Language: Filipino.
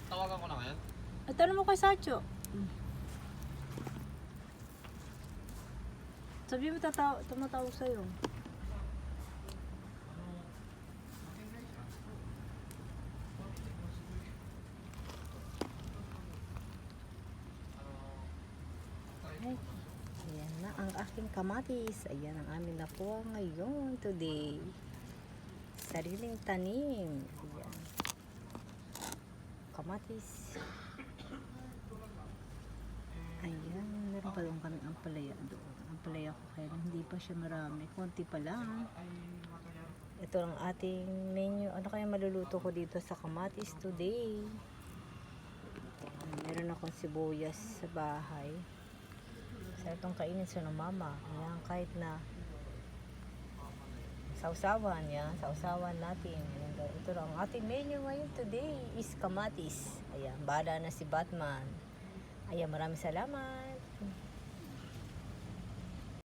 tawagan ko na ngayon. At tanong mo kay Sacho. Sabi mo tumatawag sa'yo. Ay, ayan na ang aking kamatis. Ayan ang amin na po ngayon today. Sariling tanim. Ayan. Kamatis. Ayan, meron pa doon kaming ampalaya doon. Ampalaya ko kaya hindi pa siya marami. Konti pa lang. Ito ang ating menu. Ano kaya maluluto ko dito sa kamatis today? Meron akong sibuyas sa bahay. Sa itong kainin sa ng mama. Ayan, kahit na sausawan yan. Sausawan natin. Ayan, ito lang. Ang ating menu ngayon today is kamatis. Ayan, bala na si Batman. Ayan, maraming salamat.